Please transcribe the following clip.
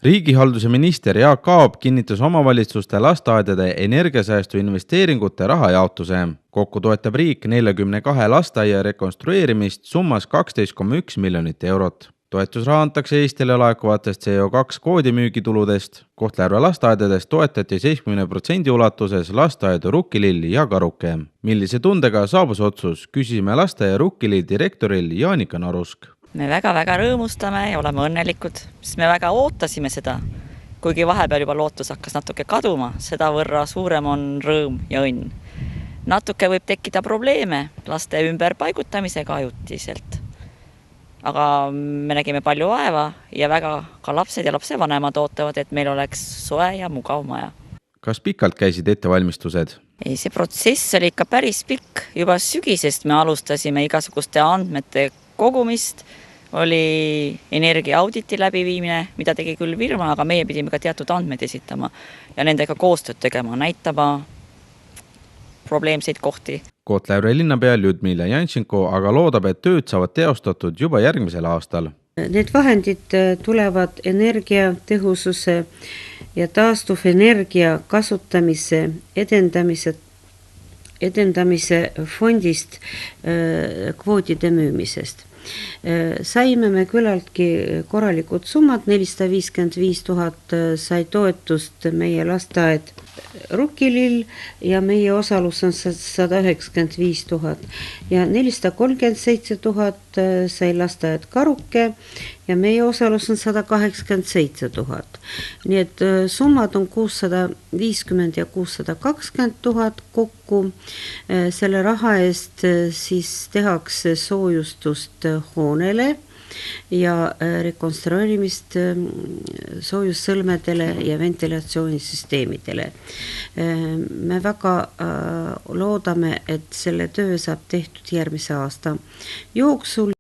Riigihalduse minister Jaak Aab kinnitas omavalitsuste lasteaedade energiasäästu investeeringute rahajaotuse. Kokku toetab riik 42 lasteaia rekonstrueerimist summas 12,1 miljonit eurot. Toetusraha antakse Eestile laekuvatest CO2 koodimüügituludest. Kohtla-Järve lasteaedadest toetati 70% ulatuses lasteaedu Rukkilill ja Karuke. Millise tundega saabus otsus, küsisime lasteaia Rukkilill direktoril Jaanika Narusk. Me väga rõõmustame ja oleme õnnelikud, sest me väga ootasime seda. Kuigi vahepeal juba lootus hakkas natuke kaduma, seda võrra suurem on rõõm ja õnn. Natuke võib tekkida probleeme laste ümber paigutamisega ajutiselt. Aga me nägime palju vaeva ja väga ka lapsed ja lapsevanemad ootavad, et meil oleks soe ja mugav maja. Kas pikalt käisid ettevalmistused? Ei, see protsess oli ikka päris pikk. Juba sügisest me alustasime igasuguste andmete kogumist, oli energiaauditi läbiviimine, mida tegi küll firma, aga meie pidime ka teatud andmed esitama ja nendega koostööd tegema, näitama probleemseid kohti. Kohtla-Järve linnapea Ljudmila Janšenko aga loodab, et tööd saavad teostatud juba järgmisel aastal. Need vahendid tulevad energiatõhususe ja taastuvenergia kasutamise edendamise fondist kvootide müümisest. Saime me küllaltki korralikud summad, 455 000 sai toetust meie lasteaed Rukkilill ja meie osalus on 195 000 ja 437 000 sai lasteaed Karuke ja meie osalus on 187 000. Nii et summad on 650 ja 620 000 kokku. Selle raha eest siis tehakse soojustust hoonele ja rekonstrueerimist soojussõlmedele ja ventilatsioonisüsteemidele. Me väga loodame, et selle töö saab tehtud järgmise aasta jooksul.